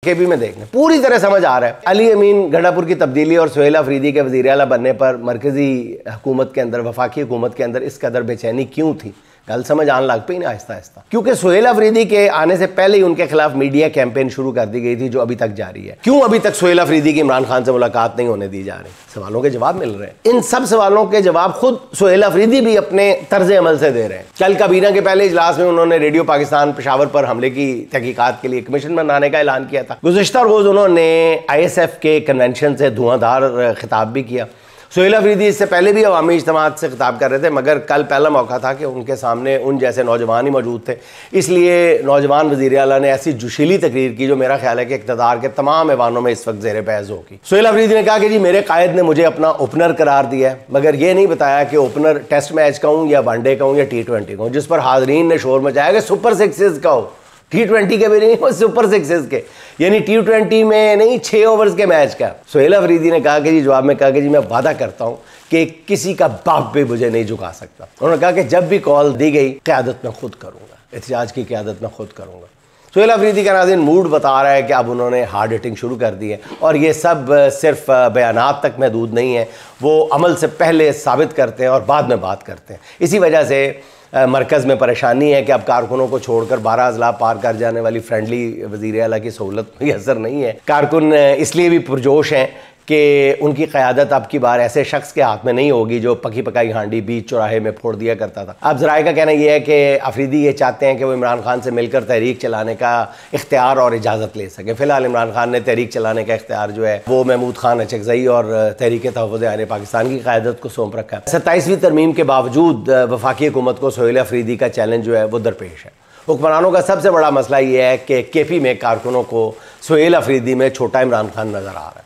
KP में देखने पूरी तरह समझ आ रहा है। अली अमीन गढ़ापुर की तब्दीली और सुहेल अफरीदी के वज़ीर आला बनने पर मरकजी हुकूमत के अंदर, वफाकी हुकूमत के अंदर इस कदर बेचैनी क्यों थी? गल समझ आने लग पई ना आहिस्ता आहिस्ता, क्योंकि सुहेल अफरीदी के आने से पहले ही उनके खिलाफ मीडिया कैंपेन शुरू कर दी गई थी जो अभी तक जारी है। क्यों अभी तक सुहेल अफरीदी की इमरान खान से मुलाकात नहीं होने दी जा रही? सवालों के जवाब मिल रहे हैं। इन सब सवालों के जवाब खुद सुहेल अफरीदी भी अपने तर्ज अमल से दे रहे हैं। कल काबीना के पहले इजलास में उन्होंने रेडियो पाकिस्तान पेशावर पर हमले की तहकीकात के लिए कमीशन बनाने का ऐलान किया था। गुज़िश्ता रोज़ उन्होंने ISF के कन्वेंशन से धुआंधार खिताब भी किया। सुहेल अफरीदी इससे पहले भी अवामी इज्तिमात से खिताब कर रहे थे, मगर कल पहला मौका था कि उनके सामने उन जैसे नौजवान ही मौजूद थे, इसलिए नौजवान वज़ीर आला ने ऐसी जोशीली तकरीर की जो मेरा ख्याल है कि इक़्तिदार के तमाम ऐवानों में इस वक्त ज़ेर बहस होगी। सुहेल अफरीदी ने कहा कि जी मेरे कायद ने मुझे अपना ओपनर करार दिया है, मगर ये नहीं बताया कि ओपनर टेस्ट मैच का हूँ या वनडे का हूँ या T20 का हूँ, जिस पर हाज़रीन ने शोर मचाया कि सुपर सिक्सेस का हो। T20 के भी नहीं, वो सुपर सिक्सेस के, यानी T20 में नहीं 6 ओवर्स के मैच का। सुहेल अफरीदी ने कहा कि जी, जवाब में कहा कि जी मैं वादा करता हूँ कि किसी का बाप भी मुझे नहीं झुका सकता। उन्होंने कहा कि जब भी कॉल दी गई क़यादत मैं खुद करूँगा, एहतजाज की क़यादत मैं खुद करूँगा। सुहेल अफरीदी का नाज़रीन मूड बता रहा है कि अब उन्होंने हार्ड हिटिंग शुरू कर दी है, और ये सब सिर्फ बयानात तक महदूद नहीं है, वो अमल से पहले साबित करते हैं और बाद में बात करते हैं। इसी वजह से मरकज़ में परेशानी है कि अब कारकुनों को छोड़कर 12 अज़ला पार कर जाने वाली फ्रेंडली वज़ीर आला की सहूलत मैसर नहीं है। कारकुन इसलिए भी पुरजोश हैं कि उनकी क़यादत अब की बार ऐसे शख्स के हाथ में नहीं होगी जो पकी पकाई हांडी बीच चौराहे में फोड़ दिया करता था। अब ज़राए का कहना यह है कि अफरीदी ये चाहते हैं कि वो इमरान खान से मिलकर तहरीक चलाने का इख्तियार और इजाज़त ले सकें। फ़िलहाल इमरान खान ने तहरीक चलाने का इख्तियार जो है वो महमूद खान अचकज़ई और तहरीक तहफ़्फ़ुज़ आइन पाकिस्तान की क़यादत को सौंप रखा है। 27वीं तरमीम के बावजूद वफाकी हुकूमत को सुहेल अफरीदी का चैलेंज जो है वो दरपेश है। हुक्मरानों का सबसे बड़ा मसला ये है कि KP में कारकुनों को सुहेल अफरीदी में छोटा इमरान खान नज़र आ रहा है।